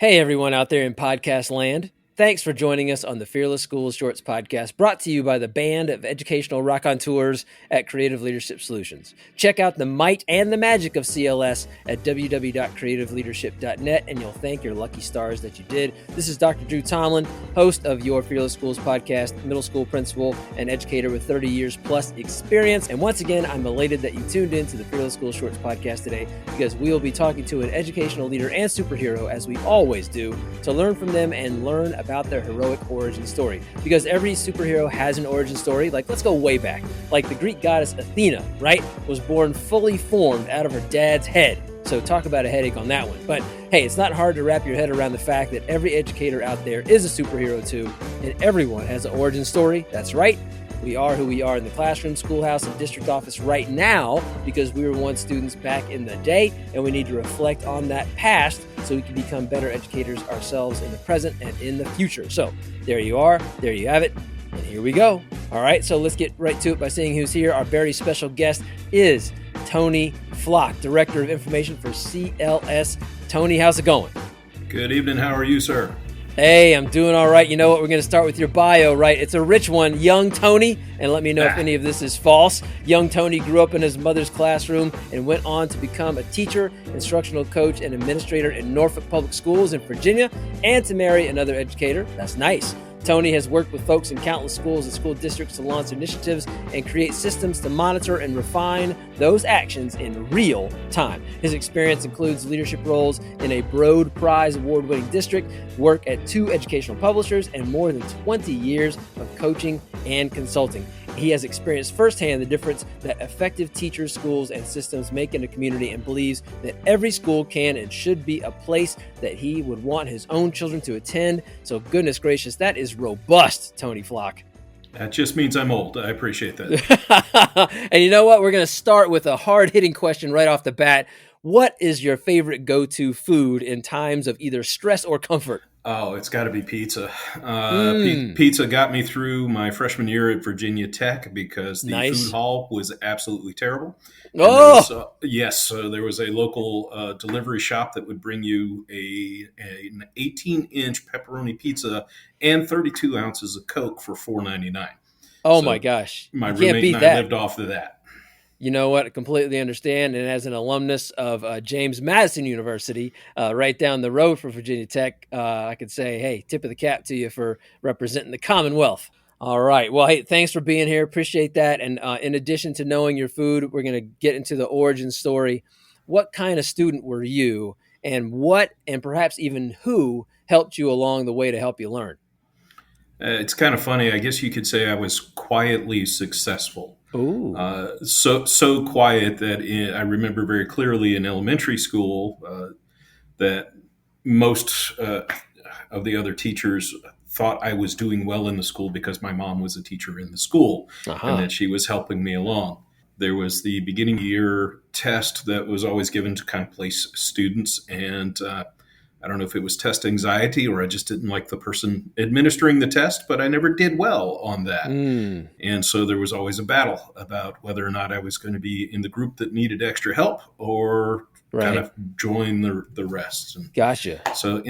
Hey, everyone out there in podcast land. Thanks for joining us on the Fearless Schools Shorts podcast, brought to you by the band of educational raconteurs at Creative Leadership Solutions. Check out the might and the magic of CLS at www.creativeleadership.net, and you'll thank your lucky stars that you did. This is Dr. Drew Tomlin, host of your Fearless Schools podcast, middle school principal and educator with 30 years plus experience. And once again, I'm elated that you tuned in to the Fearless Schools Shorts podcast today, because we will be talking to an educational leader and superhero, as we always do, to learn from them and learn about their heroic origin story. Because every superhero has an origin story. Like, let's go way back. Like the Greek goddess Athena, right, was born fully formed out of her dad's head. So talk about a headache on that one. But hey, it's not hard to wrap your head around the fact that every educator out there is a superhero too, and everyone has an origin story. That's right. We are who we are in the classroom, schoolhouse, and district office right now because we were once students back in the day, and we need to reflect on that past so we can become better educators ourselves in the present and in the future. So there you are. There you have it. And here we go. All right, so let's get right to it by seeing who's here. Our very special guest is Tony Flach, Director of Information for CLS. Tony, how's it going? Good evening. How are you, sir? Hey, I'm doing all right. You know what? We're going to start with your bio, right? It's a rich one. Young Tony, and let me know if any of this is false. Young Tony grew up in his mother's classroom and went on to become a teacher, instructional coach, and administrator in Norfolk Public Schools in Virginia, and to marry another educator. That's nice. Tony has worked with folks in countless schools and school districts to launch initiatives and create systems to monitor and refine those actions in real time. His experience includes leadership roles in a Broad Prize award-winning district, work at 2 educational publishers, and more than 20 years of coaching and consulting. He has experienced firsthand the difference that effective teachers, schools, and systems make in a community, and believes that every school can and should be a place that he would want his own children to attend. So goodness gracious, that is robust, Tony Flach. That just means I'm old. I appreciate that. And you know what? We're going to start with a hard-hitting question right off the bat. What is your favorite go-to food in times of either stress or comfort? Oh, it's got to be pizza. Pizza got me through my freshman year at Virginia Tech because the food hall was absolutely terrible. Yes, there was a local delivery shop that would bring you an 18-inch pepperoni pizza and 32 ounces of Coke for $4.99. Oh, so my gosh. My roommate and I lived off of that. You know what? I completely understand. And as an alumnus of James Madison University, right down the road from Virginia Tech, I could say, hey, tip of the cap to you for representing the Commonwealth. All right. Well, hey, thanks for being here. Appreciate that. And in addition to knowing your food, we're going to get into the origin story. What kind of student were you, and what, and perhaps even who, helped you along the way to help you learn? It's kind of funny. I guess you could say I was quietly successful. So quiet that I remember very clearly in elementary school that most of the other teachers thought I was doing well in the school because my mom was a teacher in the school and that she was helping me along. There was the beginning year test that was always given to kind of place students, and I don't know if it was test anxiety or I just didn't like the person administering the test, but I never did well on that. And so there was always a battle about whether or not I was going to be in the group that needed extra help or kind of join the rest. And gotcha. So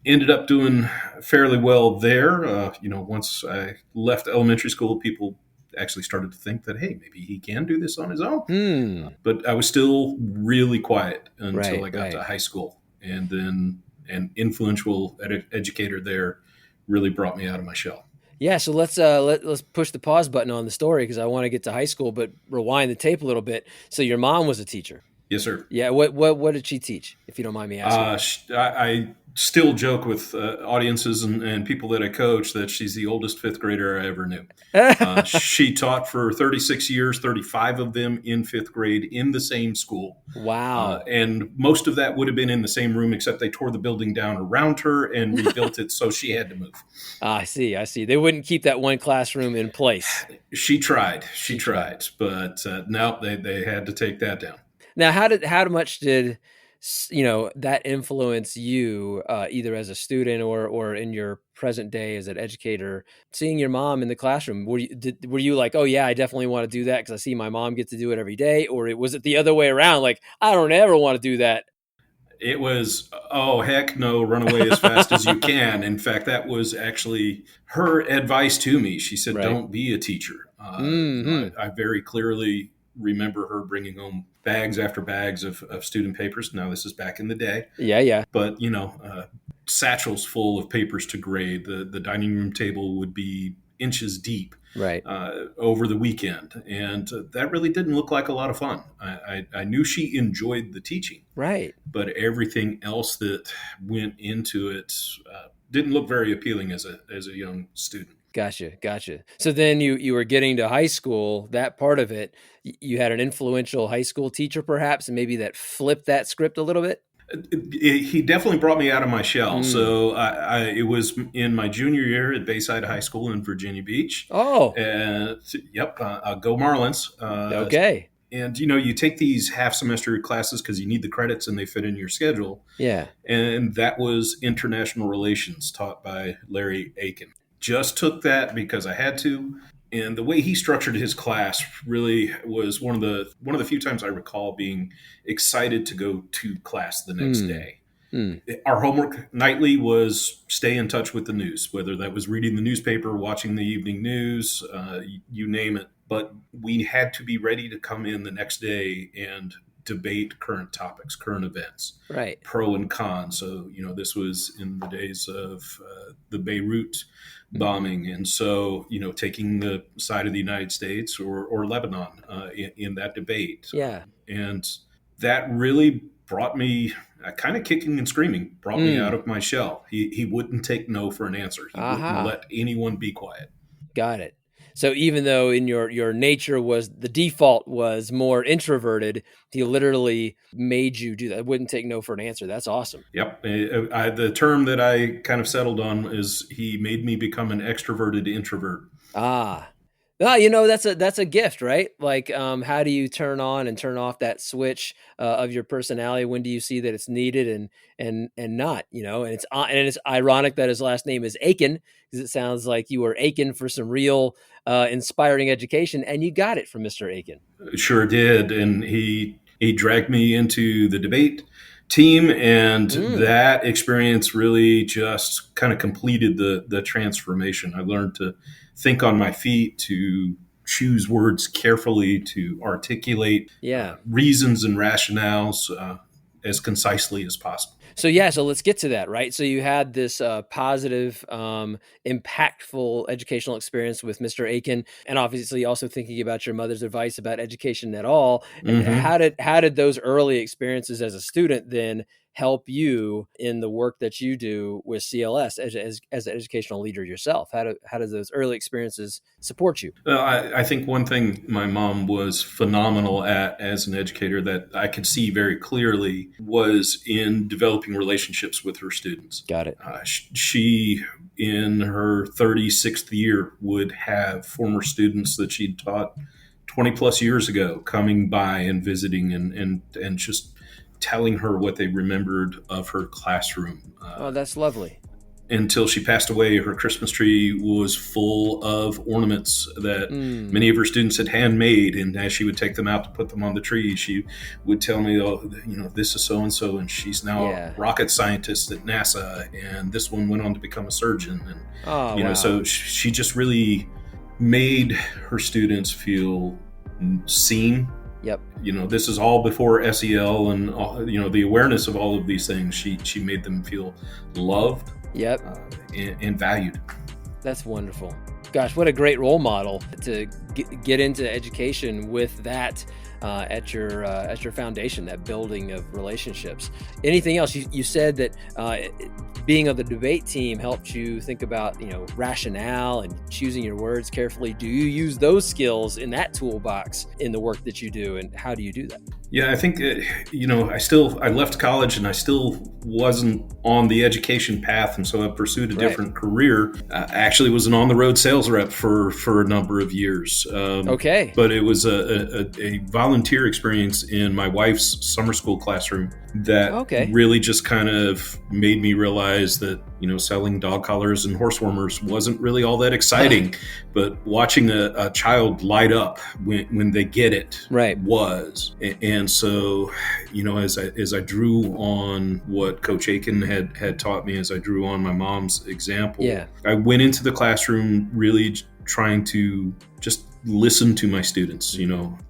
ended up doing fairly well there. Once I left elementary school, people actually started to think that, hey, maybe he can do this on his own. But I was still really quiet until I got to high school. And then an influential educator there really brought me out of my shell. Yeah, so let's push the pause button on the story because I want to get to high school, but rewind the tape a little bit. So your mom was a teacher. Yes, sir. Yeah. What did she teach, if you don't mind me asking? I still joke with audiences and people that I coach that she's the oldest fifth grader I ever knew. She taught for 36 years, 35 of them in fifth grade in the same school. Wow. And most of that would have been in the same room, except they tore the building down around her and rebuilt it, so she had to move. I see. They wouldn't keep that one classroom in place. She tried, but no, they had to take that down. Now, how much did that influence you either as a student or in your present day as an educator, seeing your mom in the classroom? Were you like, oh yeah, I definitely want to do that because I see my mom get to do it every day? Or was it the other way around? Like, I don't ever want to do that. It was, oh, heck no, run away as fast as you can. In fact, that was actually her advice to me. She said, Right. don't be a teacher. Mm-hmm. I very clearly remember her bringing home bags after bags of student papers. Now, this is back in the day. Yeah. But, satchels full of papers to grade. The dining room table would be inches deep. Right. Over the weekend. And that really didn't look like a lot of fun. I knew she enjoyed the teaching. Right. But everything else that went into it didn't look very appealing as a young student. Gotcha. So then you were getting to high school, that part of it, you had an influential high school teacher perhaps, and maybe that flipped that script a little bit? He definitely brought me out of my shell. So it was in my junior year at Bayside High School in Virginia Beach. Oh. Yep. Go Marlins. Okay. And, you take these half semester classes because you need the credits and they fit in your schedule. Yeah. And that was international relations taught by Larry Aiken. Just took that because I had to. And the way he structured his class really was one of the few times I recall being excited to go to class the next day. Our homework nightly was stay in touch with the news, whether that was reading the newspaper, watching the evening news, you name it. But we had to be ready to come in the next day and debate current topics, current events, right, pro and con. So, this was in the days of the Beirut bombing. And so, taking the side of the United States or Lebanon in that debate. Yeah. And that really brought me kind of kicking and screaming, brought me out of my shell. He wouldn't take no for an answer. He wouldn't let anyone be quiet. Got it. So even though in your nature was the default was more introverted, he literally made you do that. Wouldn't take no for an answer. That's awesome. Yep. The term that I kind of settled on is he made me become an extroverted introvert. Well, that's a gift, right? Like, how do you turn on and turn off that switch of your personality? When do you see that it's needed and not? And it's ironic that his last name is Aiken, because it sounds like you were aching for some real inspiring education, and you got it from Mr. Aiken. Sure did, and he dragged me into the debate team, and that experience really just kind of completed the transformation. I learned to think on my feet, to choose words carefully, to articulate reasons and rationales as concisely as possible. So let's get to that, right? So you had this positive, impactful educational experience with Mr. Aiken, and obviously also thinking about your mother's advice about education at all. And how did those early experiences as a student then help you in the work that you do with CLS as an educational leader yourself? How do those early experiences support you? Well, I think one thing my mom was phenomenal at as an educator that I could see very clearly was in developing relationships with her students. Got it. She, in her 36th year, would have former students that she'd taught 20 plus years ago coming by and visiting and just telling her what they remembered of her classroom. Oh, that's lovely. Until she passed away, her Christmas tree was full of ornaments that many of her students had handmade. And as she would take them out to put them on the tree, she would tell me, this is so-and-so, and she's now a rocket scientist at NASA. And this one went on to become a surgeon. And, wow. So she just really made her students feel seen. Yep. This is all before SEL and, the awareness of all of these things. She made them feel loved. Yep. And valued. That's wonderful. Gosh, what a great role model to get into education with that at your foundation, that building of relationships. Anything else? You said that being on the debate team helped you think about rationale and choosing your words carefully. Do you use those skills in that toolbox in the work that you do, and how do you do that? Yeah, I think I left college and I still wasn't on the education path, and so I pursued a different career. I actually was an on-the-road sales rep for a number of years. Okay. But it was a volunteer experience in my wife's summer school classroom that really just kind of made me realize that, selling dog collars and horse warmers wasn't really all that exciting, but watching a child light up when they get it was. And so, as I drew on what Coach Aiken had taught me, as I drew on my mom's example, I went into the classroom really trying to just listen to my students,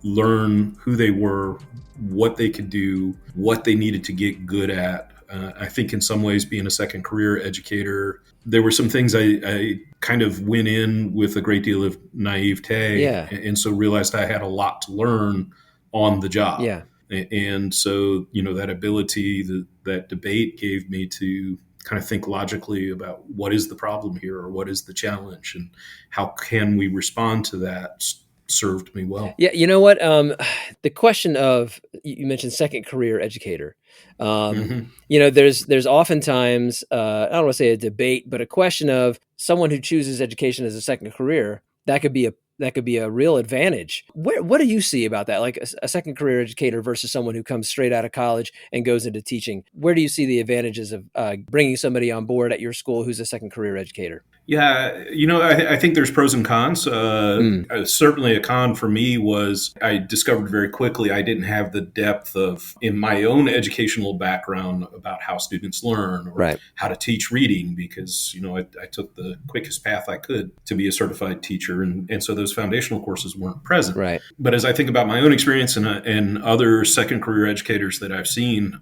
learn who they were, what they could do, what they needed to get good at. I think in some ways, being a second career educator, there were some things I kind of went in with a great deal of naivete, and so realized I had a lot to learn on the job. And so, that ability, that debate gave me to kind of think logically about what is the problem here, or what is the challenge, and how can we respond to that, served me well. Yeah, you know what? The question of, you mentioned second career educator. There's oftentimes, I don't want to say a debate, but a question of someone who chooses education as a second career, that could be a real advantage. What do you see about that? Like a second career educator versus someone who comes straight out of college and goes into teaching. Where do you see the advantages of bringing somebody on board at your school who's a second career educator? Yeah, I think there's pros and cons. Certainly a con for me was I discovered very quickly I didn't have the depth in my own educational background about how students learn, or how to teach reading, because, I took the quickest path I could to be a certified teacher. And so those foundational courses weren't present. But as I think about my own experience and other second career educators that I've seen,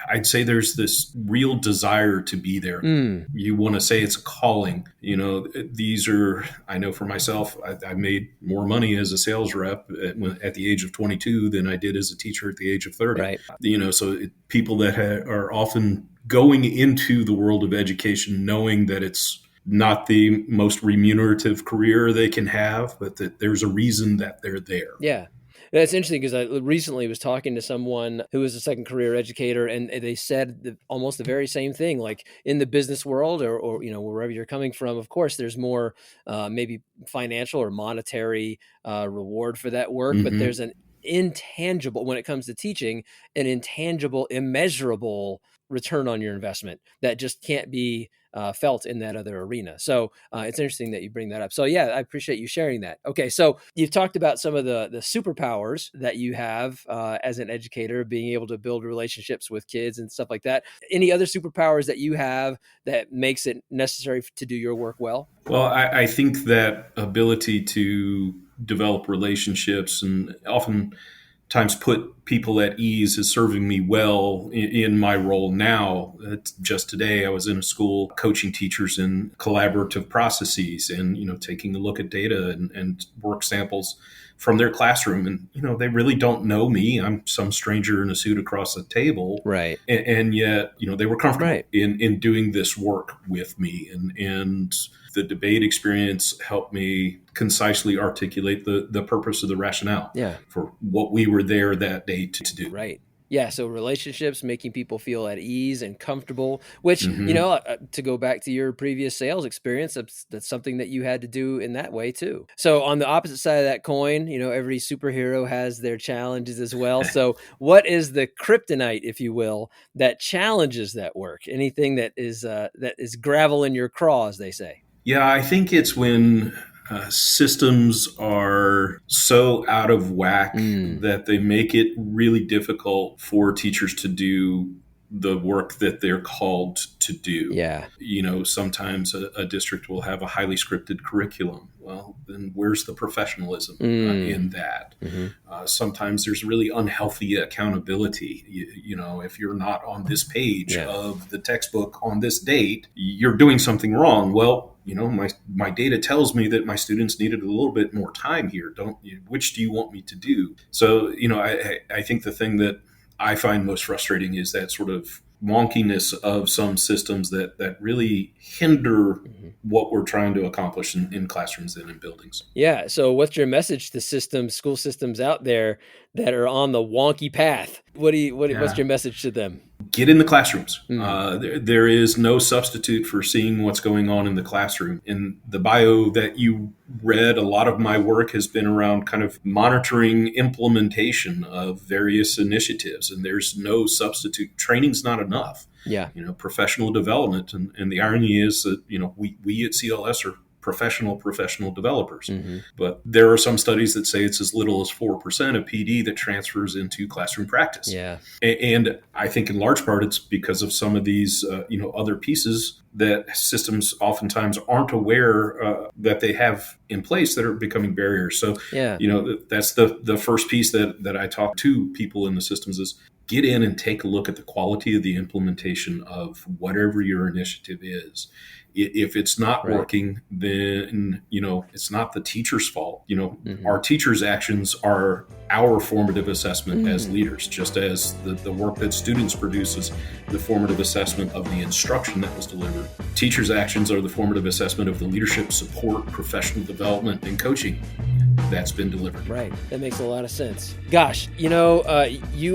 I'd say there's this real desire to be there. You want to say it's a calling. I know for myself, I made more money as a sales rep at the age of 22 than I did as a teacher at the age of 30. People that are often going into the world of education knowing that it's not the most remunerative career they can have, but that there's a reason that they're there. Yeah. That's interesting, because I recently was talking to someone who was a second career educator, and they said almost the very same thing. Like in the business world, or wherever you're coming from, of course, there's more maybe financial or monetary reward for that work, but there's an intangible, when it comes to teaching, an intangible, immeasurable return on your investment that just can't be felt in that other arena. So it's interesting that you bring that up. So yeah, I appreciate you sharing that. Okay, so you've talked about some of the superpowers that you have as an educator, being able to build relationships with kids and stuff like that. Any other superpowers that you have that makes it necessary to do your work well? Well, I think that ability to develop relationships and oftentimes put people at ease is serving me well in my role now. Just today, I was in a school coaching teachers in collaborative processes and, taking a look at data and work samples from their classroom. And, they really don't know me. I'm some stranger in a suit across the table. Right. And yet, they were comfortable in doing this work with me. And the debate experience helped me concisely articulate the purpose of the rationale for what we were there that day to do. Right. Yeah. So relationships, making people feel at ease and comfortable, which, to go back to your previous sales experience, that's something that you had to do in that way too. So on the opposite side of that coin, every superhero has their challenges as well. So what is the kryptonite, if you will, that challenges that work? Anything that is gravel in your craw, as they say? Yeah, I think it's when systems are so out of whack that they make it really difficult for teachers to do the work that they're called to do. Yeah. Sometimes a district will have a highly scripted curriculum. Well, then where's the professionalism in that? Sometimes there's really unhealthy accountability. If you're not on this page of the textbook on this date, you're doing something wrong. Well, my data tells me that my students needed a little bit more time here. Which do you want me to do? So, I think the thing that I find most frustrating is that sort of wonkiness of some systems that really hinder what we're trying to accomplish in classrooms and in buildings. Yeah. So what's your message to school systems out there that are on the wonky path? What's your message to them? Get in the classrooms. There is no substitute for seeing what's going on in the classroom. In the bio that you read, a lot of my work has been around kind of monitoring implementation of various initiatives, and there's no substitute. Training's not enough. Yeah. Professional development. And the irony is that, we at CLS are professional developers. Mm-hmm. But there are some studies that say it's as little as 4% of PD that transfers into classroom practice. Yeah. And I think in large part it's because of some of these, other pieces that systems oftentimes aren't aware that they have in place that are becoming barriers. So, that's the first piece that I talk to people in the systems is get in and take a look at the quality of the implementation of whatever your initiative is. If it's not working, then, it's not the teacher's fault. Our teachers' actions are our formative assessment as leaders, just as the work that students produce is the formative assessment of the instruction that was delivered. Teachers' actions are the formative assessment of the leadership, support, professional development, and coaching that's been delivered. Right. That makes a lot of sense. Gosh, you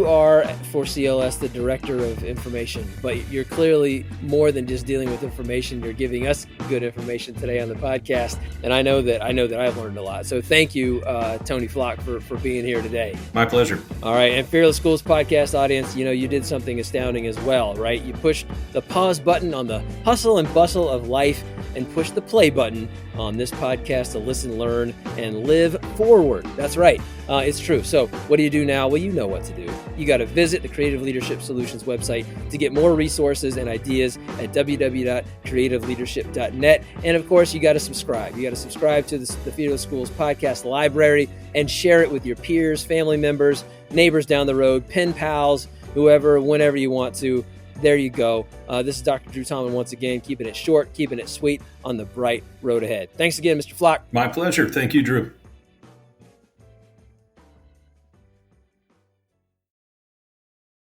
are for CLS the director of information, but you're clearly more than just dealing with information. You're giving us good information today on the podcast, and I know that I've learned a lot. So thank you, Tony Flach, for being here today. My pleasure. All right, and Fearless Schools podcast audience, you did something astounding as well, right? You pushed the pause button on the hustle and bustle of life and push the play button on this podcast to listen, learn, and live forward. That's right. It's true. So what do you do now? Well, you know what to do. You got to visit the Creative Leadership Solutions website to get more resources and ideas at www.creativeleadership.net. And of course, you got to subscribe. You got to subscribe to the Fearless Schools podcast library and share it with your peers, family members, neighbors down the road, pen pals, whoever, whenever you want to. There you go. This is Dr. Drew Tomlin once again, keeping it short, keeping it sweet on the bright road ahead. Thanks again, Mr. Flach. My pleasure. Thank you, Drew.